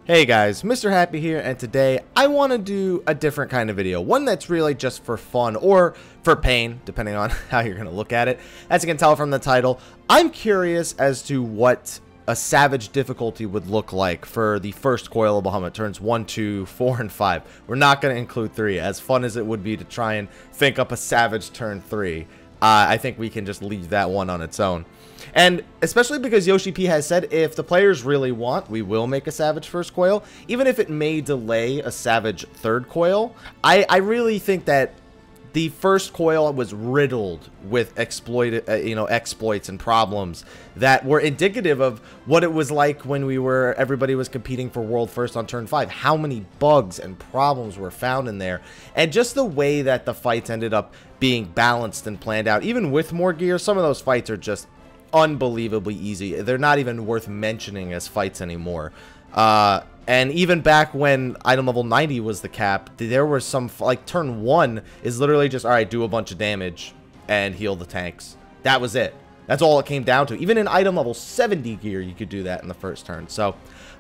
Hey guys, Mr. Happy here, and today I want to do a different kind of video. One that's really just for fun or for pain, depending on how you're going to look at it. As you can tell from the title, I'm curious as to what a Savage difficulty would look like for the first Coil of Bahamut, turns 1, 2, 4, and 5. We're not going to include 3, as fun as it would be to try and think up a Savage turn 3. I think we can just leave that one on its own. And especially because Yoshi P has said if the players really want, we will make a Savage first Coil, even if it may delay a Savage third Coil. I really think that the first Coil was riddled with exploits and problems that were indicative of what it was like when everybody was competing for world first on turn 5. How many bugs and problems were found in there, and just the way that the fights ended up being balanced and planned out. Even with more gear, some of those fights are just unbelievably easy. They're not even worth mentioning as fights anymore. And even back when item level 90 was the cap, there were some, like, turn 1 is literally just, alright, do a bunch of damage and heal the tanks. That was it. That's all it came down to. Even in item level 70 gear, you could do that in the first turn. So,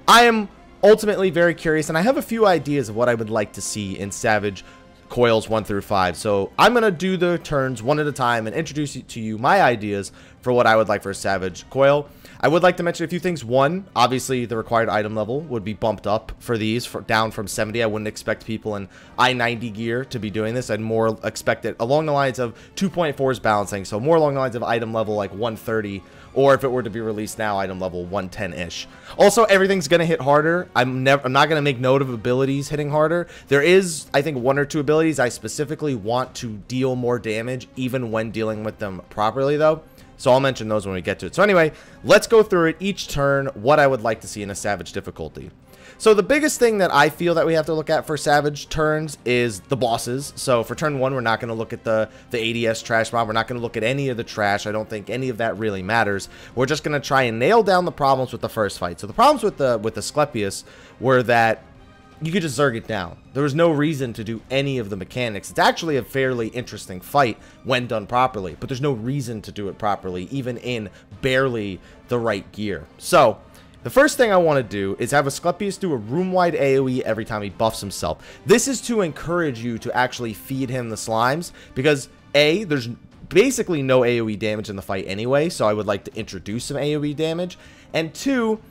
I am ultimately very curious, and I have a few ideas of what I would like to see in Savage Coils 1 through 5. So I'm going to do the turns one at a time and introduce to you my ideas for what I would like for a Savage Coil. I would like to mention a few things. One, obviously the required item level would be bumped up for these, down from 70. I wouldn't expect people in I-90 gear to be doing this. I'd more expect it along the lines of 2.4's balancing, so more along the lines of item level like 130, or if it were to be released now, item level 110-ish. Also, everything's going to hit harder. I'm not going to make note of abilities hitting harder. There is, I think, 1 or 2 abilities I specifically want to deal more damage, even when dealing with them properly, though. So I'll mention those when we get to it. So anyway, let's go through it each turn, what I would like to see in a Savage difficulty. So the biggest thing that I feel that we have to look at for Savage turns is the bosses. So for turn 1, we're not going to look at the ADS trash mob. We're not going to look at any of the trash. I don't think any of that really matters. We're just going to try and nail down the problems with the first fight. So the problems with the Asclepius were that you could just Zerg it down. There was no reason to do any of the mechanics. It's actually a fairly interesting fight when done properly, but there's no reason to do it properly, even in barely the right gear. So the first thing I want to do is have Asclepius do a room-wide AoE every time he buffs himself. This is to encourage you to actually feed him the slimes, because A, there's basically no AoE damage in the fight anyway, so I would like to introduce some AoE damage, and 2,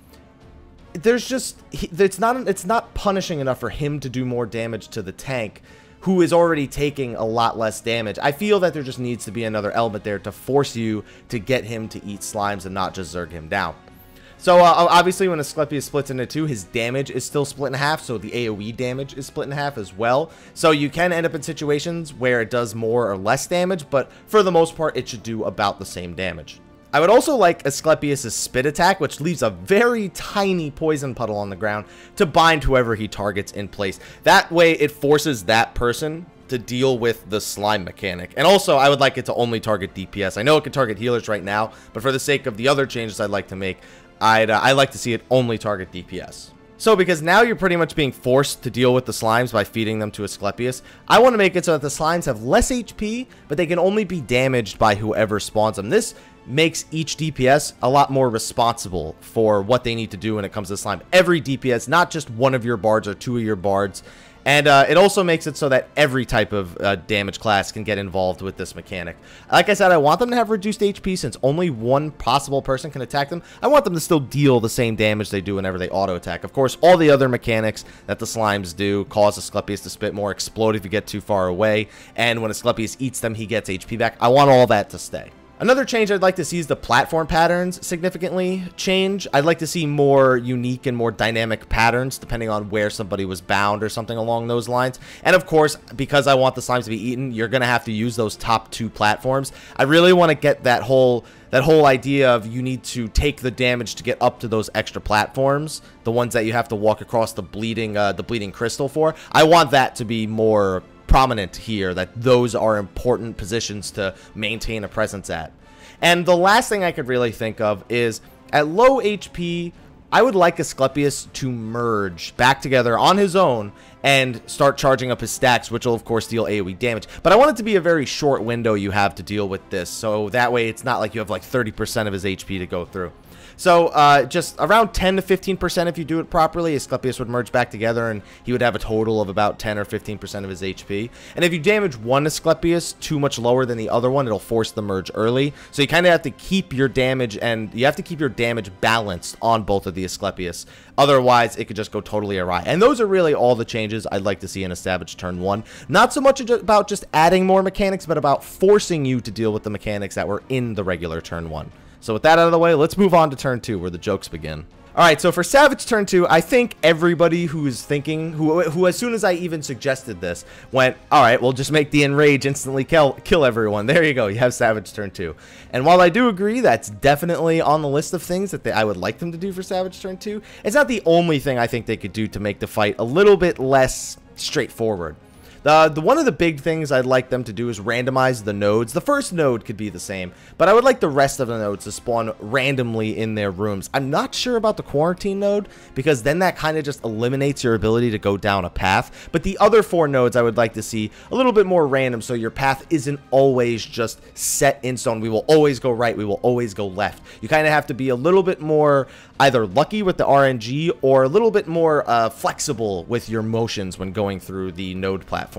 there's just, it's not punishing enough for him to do more damage to the tank, who is already taking a lot less damage. I feel that there just needs to be another element there to force you to get him to eat slimes and not just Zerg him down. So obviously when Asclepius splits into 2, his damage is still split in half, so the AoE damage is split in half as well. So you can end up in situations where it does more or less damage, but for the most part it should do about the same damage. I would also like Asclepius' spit attack, which leaves a very tiny poison puddle on the ground to bind whoever he targets in place. That way it forces that person to deal with the slime mechanic. And also I would like it to only target DPS. I know it can target healers right now, but for the sake of the other changes I'd like to make, I'd like to see it only target DPS. So because now you're pretty much being forced to deal with the slimes by feeding them to Asclepius, I want to make it so that the slimes have less HP, but they can only be damaged by whoever spawns them. This makes each DPS a lot more responsible for what they need to do when it comes to slime. Every DPS, not just one of your bards or 2 of your bards. And it also makes it so that every type of damage class can get involved with this mechanic. Like I said, I want them to have reduced HP since only one possible person can attack them. I want them to still deal the same damage they do whenever they auto-attack. Of course, all the other mechanics that the slimes do cause Asclepius to spit more, explode if you get too far away, and when Asclepius eats them, he gets HP back. I want all that to stay. Another change I'd like to see is the platform patterns significantly change. I'd like to see more unique and more dynamic patterns depending on where somebody was bound or something along those lines. And of course, because I want the slimes to be eaten, you're going to have to use those top 2 platforms. I really want to get that whole idea of you need to take the damage to get up to those extra platforms, the ones that you have to walk across the bleeding crystal for. I want that to be more prominent here, that those are important positions to maintain a presence at. And the last thing I could really think of is at low HP, I would like Asclepius to merge back together on his own and start charging up his stacks, which will of course deal AoE damage. But I want it to be a very short window you have to deal with this, so that way it's not like you have like 30% of his HP to go through. So just around 10 to 15% if you do it properly, Asclepius would merge back together and he would have a total of about 10 or 15% of his HP. And if you damage one Asclepius too much lower than the other one, it'll force the merge early. So you kind of have to keep your damage, and you have to keep your damage balanced on both of the Asclepius. Otherwise, it could just go totally awry. And those are really all the changes I'd like to see in a Savage turn 1. Not so much about just adding more mechanics, but about forcing you to deal with the mechanics that were in the regular turn 1. So with that out of the way, let's move on to turn 2, where the jokes begin. Alright, so for Savage turn 2, I think everybody who is thinking, who as soon as I even suggested this, went, alright, well just make the Enrage instantly kill everyone. There you go, you have Savage turn 2. And while I do agree that's definitely on the list of things that I would like them to do for Savage turn 2, it's not the only thing I think they could do to make the fight a little bit less straightforward. One of the big things I'd like them to do is randomize the nodes. The first node could be the same, but I would like the rest of the nodes to spawn randomly in their rooms. I'm not sure about the quarantine node, because then that kind of just eliminates your ability to go down a path. But the other 4 nodes I would like to see a little bit more random, so your path isn't always just set in stone. We will always go right, we will always go left. You kind of have to be a little bit more either lucky with the RNG or a little bit more flexible with your motions when going through the node platforms.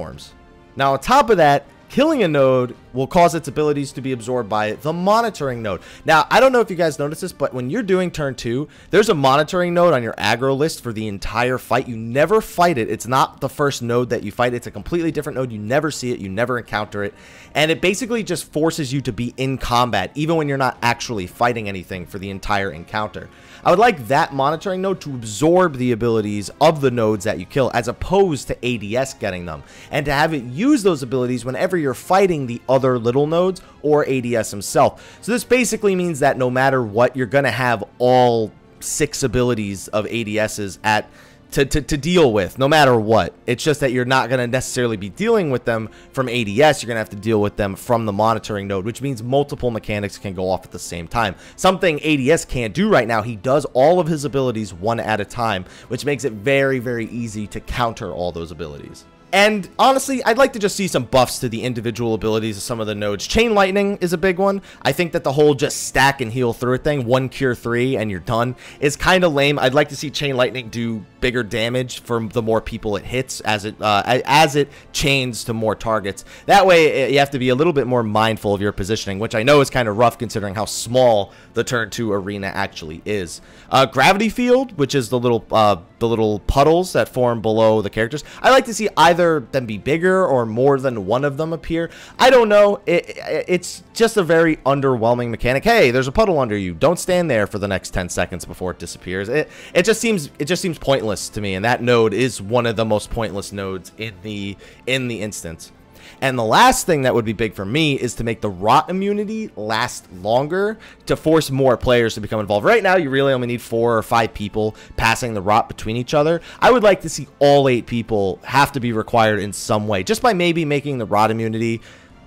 Now on top of that, killing a node will cause its abilities to be absorbed by the monitoring node. Now, I don't know if you guys noticed this, but when you're doing turn 2, there's a monitoring node on your aggro list for the entire fight. You never fight it. It's not the first node that you fight. It's a completely different node. You never see it. You never encounter it. And it basically just forces you to be in combat, even when you're not actually fighting anything for the entire encounter. I would like that monitoring node to absorb the abilities of the nodes that you kill, as opposed to ADS getting them, and to have it use those abilities whenever you're fighting the other little nodes or ADS himself. So this basically means that no matter what, you're going to have all 6 abilities of ADSs to deal with, no matter what. It's just that you're not going to necessarily be dealing with them from ADS. You're going to have to deal with them from the monitoring node, which means multiple mechanics can go off at the same time. Something ADS can't do right now. He does all of his abilities one at a time, which makes it very, very easy to counter all those abilities. And honestly, I'd like to just see some buffs to the individual abilities of some of the nodes. Chain Lightning is a big one. I think that the whole just stack and heal through it thing, 1 cure 3 and you're done, is kind of lame. I'd like to see Chain Lightning do bigger damage for the more people it hits as it chains to more targets. That way, you have to be a little bit more mindful of your positioning, which I know is kind of rough considering how small the turn 2 arena actually is. Gravity Field, which is the little puddles that form below the characters. I like to see either them be bigger or more than one of them appear. I don't know. It's just a very underwhelming mechanic. Hey, there's a puddle under you. Don't stand there for the next 10 seconds before it disappears. It just seems pointless to me, and that node is one of the most pointless nodes in the instance. And the last thing that would be big for me is to make the rot immunity last longer, to force more players to become involved. Right now, you really only need 4 or 5 people passing the rot between each other. I would like to see all 8 people have to be required in some way, just by maybe making the rot immunity,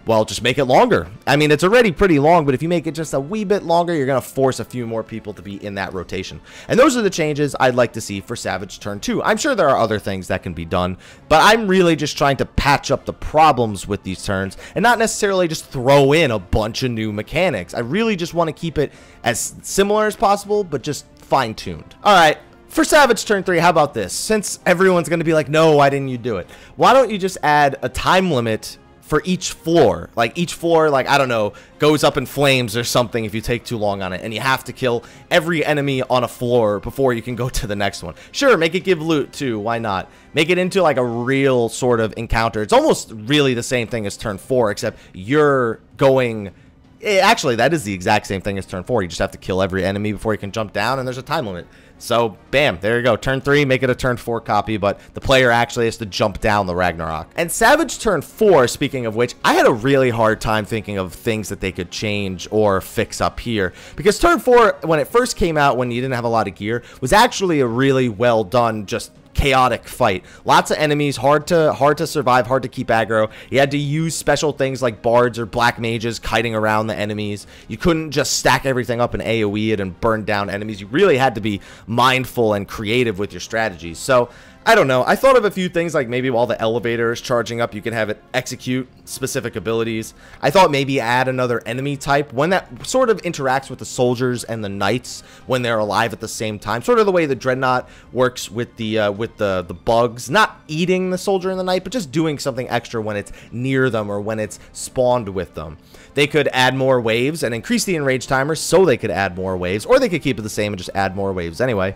well, just make it longer. I mean, it's already pretty long, but if you make it just a wee bit longer, you're going to force a few more people to be in that rotation. And those are the changes I'd like to see for Savage turn 2. I'm sure there are other things that can be done, but I'm really just trying to patch up the problems with these turns and not necessarily just throw in a bunch of new mechanics. I really just want to keep it as similar as possible, but just fine-tuned. All right. For Savage turn 3, how about this? Since everyone's going to be like, no, why didn't you do it? Why don't you just add a time limit for each floor? Like each floor, like, I don't know, goes up in flames or something if you take too long on it, and you have to kill every enemy on a floor before you can go to the next one. Sure, make it give loot too, why not? Make it into like a real sort of encounter. It's almost really the same thing as turn 4, except you're going... Actually, that is the exact same thing as turn 4. You just have to kill every enemy before you can jump down, and there's a time limit. So, bam, there you go. Turn 3, make it a turn 4 copy, but the player actually has to jump down the Ragnarok. And Savage turn 4, speaking of which, I had a really hard time thinking of things that they could change or fix up here. Because turn 4, when it first came out, when you didn't have a lot of gear, was actually a really well done, just chaotic fight. Lots of enemies, hard to survive, hard to keep aggro. You had to use special things like bards or black mages kiting around the enemies. You couldn't just stack everything up and AoE it and burn down enemies. You really had to be mindful and creative with your strategies. So I don't know. I thought of a few things, like maybe while the elevator is charging up, you can have it execute specific abilities. I thought maybe add another enemy type, one that sort of interacts with the soldiers and the knights when they're alive at the same time. Sort of the way the dreadnought works with the bugs, not eating the soldier and the knight, but just doing something extra when it's near them or when it's spawned with them. They could add more waves and increase the enrage timer so they could add more waves, or they could keep it the same and just add more waves anyway.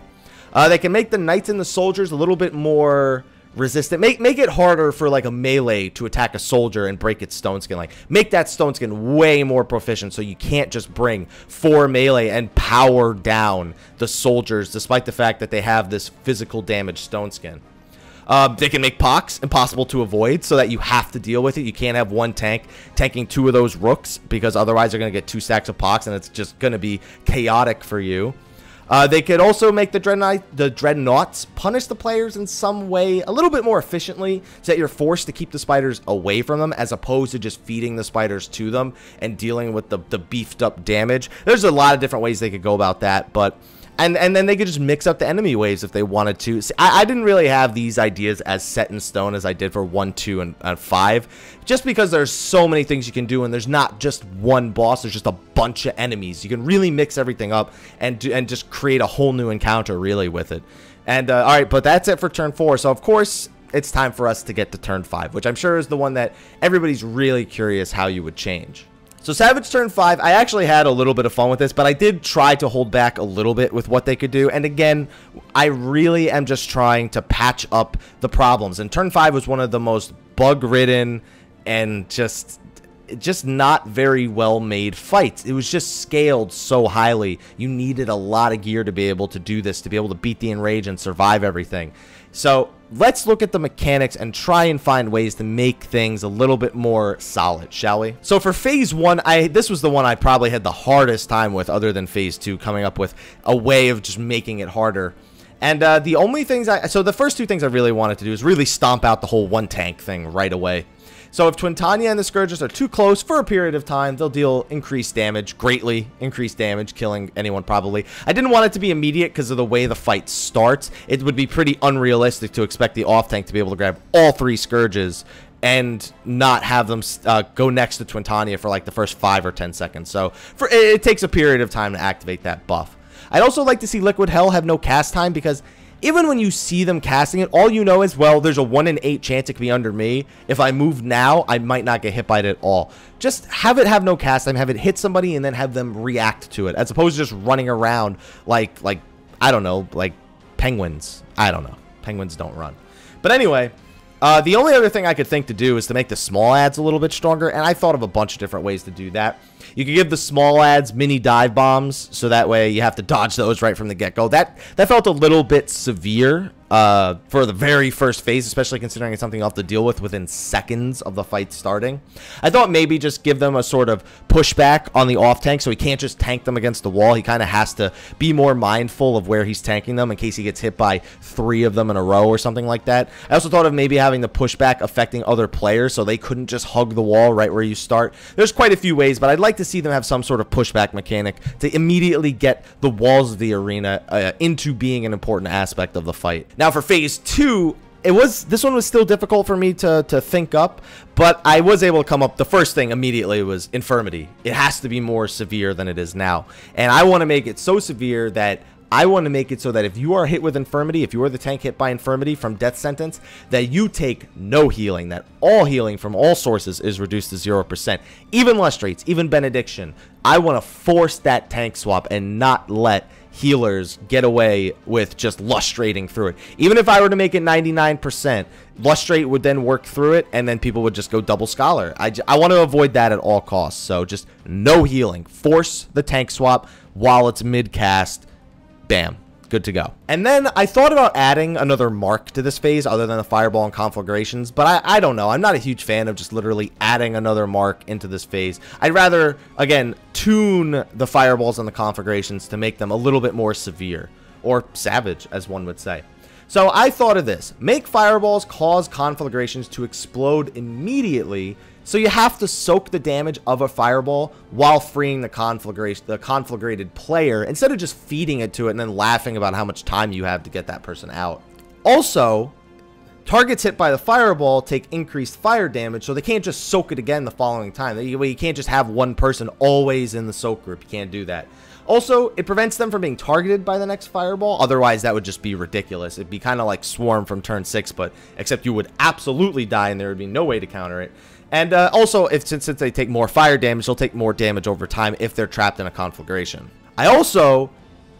They can make the knights and the soldiers a little bit more resistant. Make it harder for like a melee to attack a soldier and break its stone skin. Like, make that stone skin way more proficient so you can't just bring 4 melee and power down the soldiers despite the fact that they have this physical damage stone skin. They can make Pox impossible to avoid so that you have to deal with it. You can't have one tank tanking 2 of those rooks because otherwise they're going to get 2 stacks of Pox and it's just going to be chaotic for you. They could also make the dreadnoughts punish the players in some way a little bit more efficiently so that you're forced to keep the spiders away from them as opposed to just feeding the spiders to them and dealing with the beefed up damage. There's a lot of different ways they could go about that, but and then they could just mix up the enemy waves if they wanted to. See, I didn't really have these ideas as set in stone as I did for 1, 2, and 5, just because there's so many things you can do, and there's not just one boss. There's just a bunch of enemies. You can really mix everything up and just create a whole new encounter really with it. And all right, but that's it for turn 4. So of course it's time for us to get to turn 5, which I'm sure is the one that everybody's really curious how you would change. So Savage turn 5, I actually had a little bit of fun with this, but I did try to hold back a little bit with what they could do. And again, I really am just trying to patch up the problems. And turn 5 was one of the most bug-ridden and just not very well made fights. It was just scaled so highly. You needed a lot of gear to be able to do this, to be able to beat the enrage and survive everything. So let's look at the mechanics and try and find ways to make things a little bit more solid, shall we? So for phase 1, this was the one I probably had the hardest time with, other than phase 2, coming up with a way of just making it harder. And the only things so the first 2 things I really wanted to do is really stomp out the whole 1 tank thing right away. So if Twintania and the Scourges are too close for a period of time, they'll deal increased damage, greatly increased damage, killing anyone probably. I didn't want it to be immediate because of the way the fight starts. It would be pretty unrealistic to expect the off tank to be able to grab all 3 Scourges and not have them go next to Twintania for like the first 5 or 10 seconds. So it takes a period of time to activate that buff. I'd also like to see Liquid Hell have no cast time, because even when you see them casting it, all you know is, well, there's a 1 in 8 chance it could be under me. If I move now, I might not get hit by it at all. Just have it have no cast time, have it hit somebody, and then have them react to it, as opposed to just running around like I don't know, like penguins. I don't know. Penguins don't run. But anyway, the only other thing I could think to do is to make the small ads a little bit stronger, and I thought of a bunch of different ways to do that. You could give the small ads mini dive bombs, so that way you have to dodge those right from the get-go. That felt a little bit severe for the very first phase, especially considering it's something you'll have to deal with within seconds of the fight starting. I thought maybe just give them a sort of pushback on the off tank, so he can't just tank them against the wall. He kind of has to be more mindful of where he's tanking them in case he gets hit by 3 of them in a row or something like that. I also thought of maybe having the pushback affecting other players so they couldn't just hug the wall right where you start. There's quite a few ways, but I'd like to see them have some sort of pushback mechanic to immediately get the walls of the arena into being an important aspect of the fight. Now for phase 2, this one was still difficult for me to think up, but I was able to come up. The first thing immediately was Infirmity. It has to be more severe than it is now, and I want to make it so severe that I want to make it so that if you are hit with Infirmity, if you are the tank hit by Infirmity from Death Sentence, that you take no healing, that all healing from all sources is reduced to 0%. Even Lustrates, even Benediction. I want to force that tank swap and not let healers get away with just lustrating through it. Even if I were to make it 99%, lustrate would then work through it, and then people would just go double scholar. I want to avoid that at all costs. So just no healing. Force the tank swap while it's mid-cast. Bam. Good to go. And then I thought about adding another mark to this phase other than the fireball and conflagrations, but I don't know. I'm not a huge fan of just literally adding another mark into this phase. I'd rather, again, tune the fireballs and the conflagrations to make them a little bit more severe, or savage, as one would say. So I thought of this. Make fireballs cause conflagrations to explode immediately, so you have to soak the damage of a fireball while freeing the conflagrated player, instead of just feeding it to it and then laughing about how much time you have to get that person out. Also, Targets hit by the fireball take increased fire damage, so they can't just soak it again the following time. You can't just have one person always in the soak group. You can't do that. Also, it prevents them from being targeted by the next fireball. Otherwise, that would just be ridiculous. It'd be kind of like Swarm from turn 6, but except you would absolutely die and there would be no way to counter it. And also, since they take more fire damage, they'll take more damage over time if they're trapped in a conflagration. I also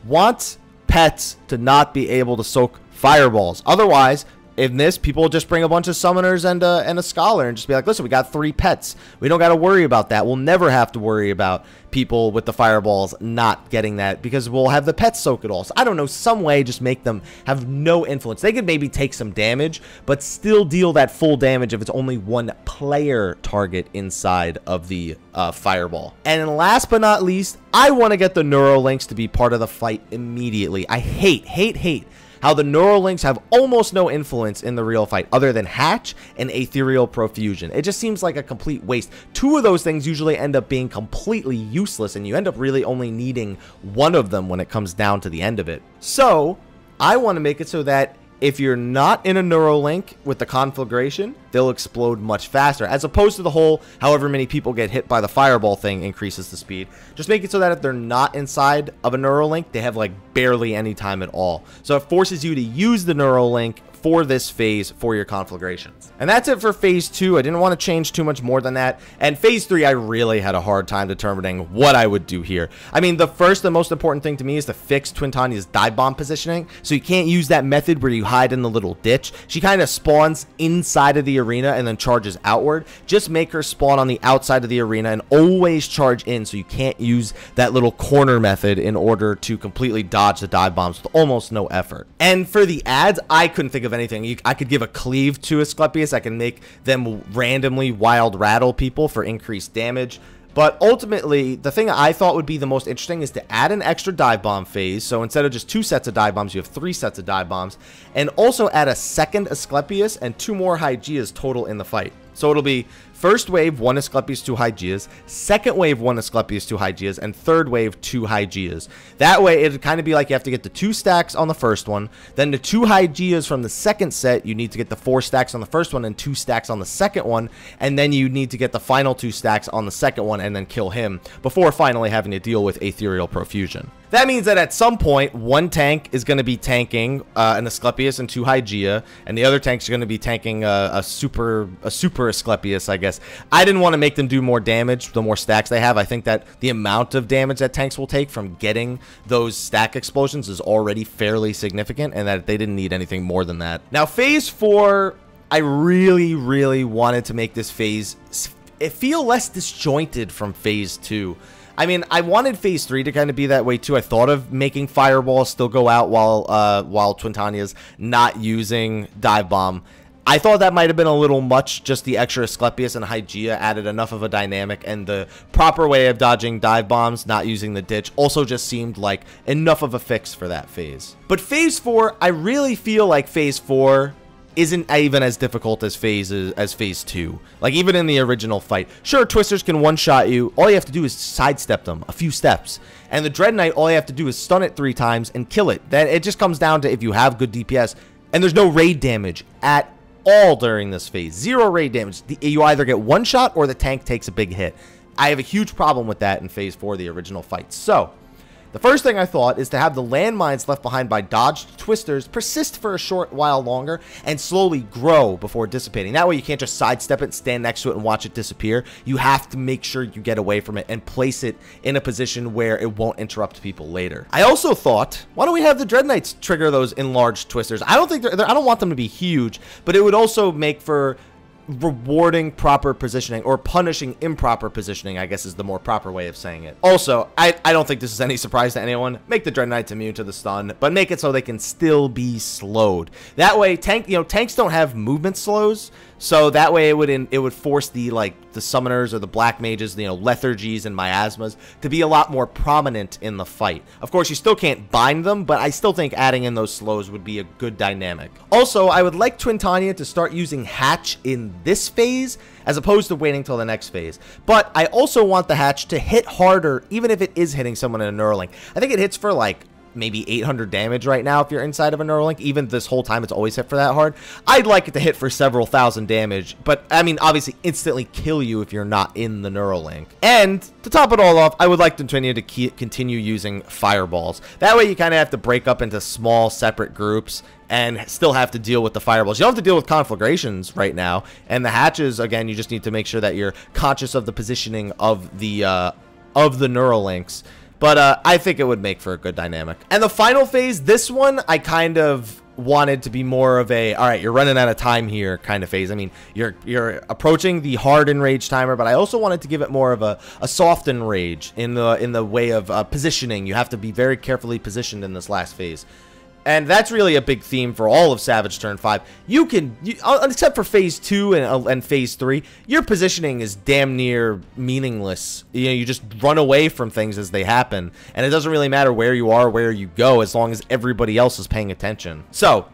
want pets to not be able to soak fireballs. Otherwise, in this, people will just bring a bunch of summoners and a scholar and just be like, listen, we got 3 pets. We don't got to worry about that. We'll never have to worry about people with the fireballs not getting that because we'll have the pets soak it all. So I don't know, some way just make them have no influence. They could maybe take some damage, but still deal that full damage if it's only one player target inside of the fireball. And last but not least, I want to get the Neurolinks to be part of the fight immediately. I hate how the Neurolinks have almost no influence in the real fight other than Hatch and Ethereal Profusion. It just seems like a complete waste. 2 of those things usually end up being completely useless, and you end up really only needing one of them when it comes down to the end of it. So, I want to make it so that if you're not in a Neurolink with the conflagration, they'll explode much faster, as opposed to the whole however many people get hit by the fireball thing increases the speed. Just make it so that if they're not inside of a Neurolink, they have like barely any time at all. So it forces you to use the Neurolink for this phase for your conflagrations. And that's it for phase 2. I didn't want to change too much more than that. And phase 3, I really had a hard time determining what I would do here. I mean, the first and most important thing to me is to fix Twintania's dive bomb positioning. So you can't use that method where you hide in the little ditch. She kind of spawns inside of the arena and then charges outward. Just make her spawn on the outside of the arena and always charge in, so you can't use that little corner method in order to completely dodge the dive bombs with almost no effort. And for the ads, I couldn't think of anything. I could give a cleave to Asclepius. I can make them randomly wild rattle people for increased damage. But ultimately, the thing I thought would be the most interesting is to add an extra dive bomb phase. So instead of just 2 sets of dive bombs, you have 3 sets of dive bombs. And also add a second Asclepius and 2 more Hygeias total in the fight. So it'll be first wave 1 Asclepius, 2 Hygeias, second wave 1 Asclepius, 2 Hygeias, and third wave 2 Hygeias. That way it'd kind of be like you have to get the 2 stacks on the first one, then the 2 Hygeias from the second set, you need to get the 4 stacks on the first one and 2 stacks on the second one, and then you need to get the final 2 stacks on the second one and then kill him before finally having to deal with Ethereal Profusion. That means that at some point, one tank is going to be tanking an Asclepius and 2 Hygeia, and the other tanks are going to be tanking a super Asclepius, I guess. I didn't want to make them do more damage the more stacks they have. I think that the amount of damage that tanks will take from getting those stack explosions is already fairly significant, and that they didn't need anything more than that. Now, Phase 4, I really wanted to make this phase feel less disjointed from Phase 2. I mean, I wanted Phase 3 to kind of be that way too. I thought of making Fireball still go out while Twintania's not using Dive Bomb. I thought that might have been a little much. Just the extra Asclepius and Hygeia added enough of a dynamic, and the proper way of dodging dive bombs, not using the ditch, also just seemed like enough of a fix for that phase. But Phase 4, I really feel like Phase 4 isn't even as difficult as Phase 2. Like, even in the original fight, sure, Twisters can one-shot you. All you have to do is sidestep them a few steps. And the Dread Knight, all you have to do is stun it 3 times and kill it. Then it just comes down to if you have good DPS, and there's no raid damage at all during this phase. 0 raid damage. You either get one shot or the tank takes a big hit. I have a huge problem with that in Phase 4, the original fight. So, the first thing I thought is to have the landmines left behind by dodged Twisters persist for a short while longer and slowly grow before dissipating. That way you can't just sidestep it, stand next to it, and watch it disappear. You have to make sure you get away from it and place it in a position where it won't interrupt people later. I also thought, why don't we have the Dread Knights trigger those enlarged Twisters? I don't want them to be huge, but it would also make for rewarding proper positioning, or punishing improper positioning, I guess is the more proper way of saying it. Also, I don't think this is any surprise to anyone. Make the Dread Knights immune to the stun, but make it so they can still be slowed. That way, tanks don't have movement slows, so that way it would force the summoners or the black mages, lethargies and miasmas to be a lot more prominent in the fight. Of course, you still can't bind them, but I still think adding in those slows would be a good dynamic. Also, I would like Twintania to start using Hatch in this phase as opposed to waiting till the next phase. But I also want the Hatch to hit harder even if it is hitting someone in a Neuralink. I think it hits for like maybe 800 damage right now if you're inside of a Neuralink. Even this whole time, it's always hit for that hard. I'd like it to hit for several thousand damage, but I mean, obviously instantly kill you if you're not in the Neuralink. And to top it all off, I would like to continue using fireballs. That way you kind of have to break up into small separate groups and still have to deal with the fireballs. You don't have to deal with conflagrations right now. And the hatches, again, you just need to make sure that you're conscious of the positioning of the Neuralinks. But I think it would make for a good dynamic. And the final phase, this one, I kind of wanted to be more of a, all right, you're running out of time here kind of phase. I mean, you're approaching the hard enrage timer, but I also wanted to give it more of a soft enrage in the way of positioning. You have to be very carefully positioned in this last phase. And that's really a big theme for all of Savage Turn 5. You can, except for Phase 2 and Phase 3, your positioning is damn near meaningless. You know, you just run away from things as they happen. And it doesn't really matter where you are, where you go, as long as everybody else is paying attention. So,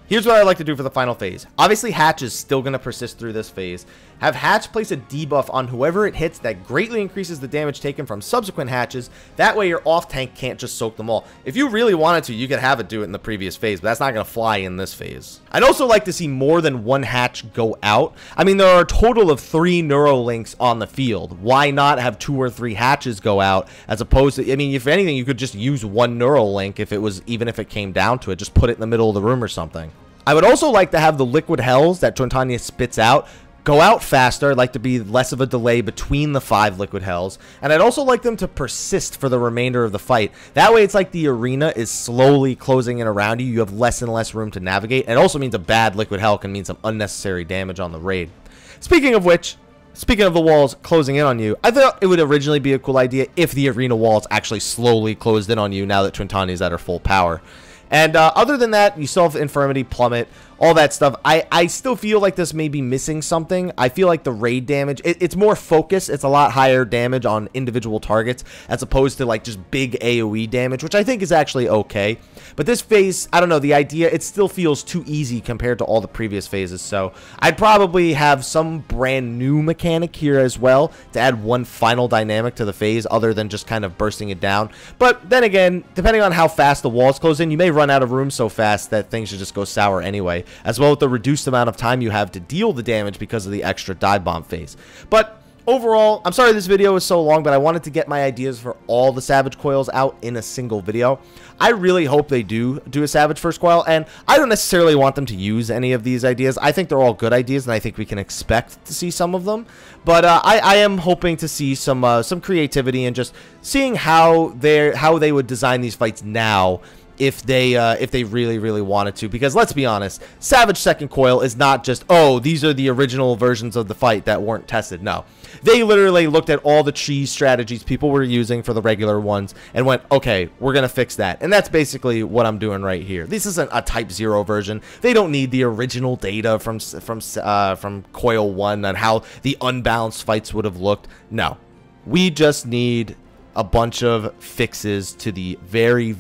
here's what I'd like to do for the final phase. Obviously, Hatch is still going to persist through this phase. Have Hatch place a debuff on whoever it hits that greatly increases the damage taken from subsequent hatches. That way, your off tank can't just soak them all. If you really wanted to, you could have it do it in the previous phase, but that's not going to fly in this phase. I'd also like to see more than one hatch go out. I mean, there are a total of 3 Neuralinks on the field. Why not have 2 or 3 hatches go out as opposed to, I mean, if anything, you could just use 1 Neuralink if it was, even if it came down to it, just put it in the middle of the room or something. I would also like to have the liquid hells that Tontanya spits out go out faster. I'd like to be less of a delay between the 5 liquid hells. And I'd also like them to persist for the remainder of the fight. That way it's like the arena is slowly closing in around you. You have less and less room to navigate. It also means a bad liquid hell can mean some unnecessary damage on the raid. Speaking of which, speaking of the walls closing in on you, I thought it would originally be a cool idea if the arena walls actually slowly closed in on you now that Twintanya is at her full power. And other than that, you still have Infirmity, Plummet, all that stuff. I still feel like this may be missing something. I feel like the raid damage, it's more focused. It's a lot higher damage on individual targets as opposed to like just big AoE damage, which I think is actually okay. But this phase, I don't know, the idea, it still feels too easy compared to all the previous phases. So I'd probably have some brand new mechanic here as well to add one final dynamic to the phase other than just kind of bursting it down. But then again, depending on how fast the walls close in, you may run out of room so fast that things should just go sour anyway, as well as the reduced amount of time you have to deal the damage because of the extra dive bomb phase. But overall, I'm sorry this video was so long, but I wanted to get my ideas for all the Savage Coils out in a single video. I really hope they do a Savage first coil, and I don't necessarily want them to use any of these ideas. I think they're all good ideas, and I think we can expect to see some of them. But I am hoping to see some creativity and just seeing how they would design these fights now, if they really wanted to. Because let's be honest, Savage second coil is not just, oh, these are the original versions of the fight that weren't tested. No, they literally looked at all the cheese strategies people were using for the regular ones and went, okay, we're gonna fix that. And that's basically what I'm doing right here. This isn't a Type 0 version. They don't need the original data from Coil 1 on how the unbalanced fights would have looked. No, we just need a bunch of fixes to the very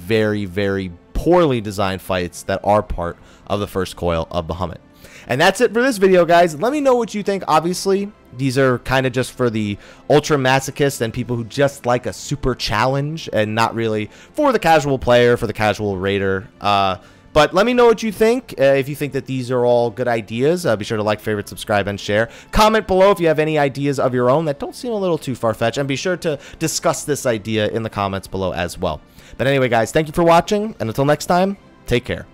poorly designed fights that are part of the first coil of Bahamut. And that's it for this video, guys. Let me know what you think. Obviously, these are kind of just for the ultra masochists and people who just like a super challenge and not really for the casual player, for the casual raider. But let me know what you think. If you think that these are all good ideas, be sure to like, favorite, subscribe, and share. Comment below if you have any ideas of your own that don't seem a little too far-fetched. And be sure to discuss this idea in the comments below as well. But anyway, guys, thank you for watching. And until next time, take care.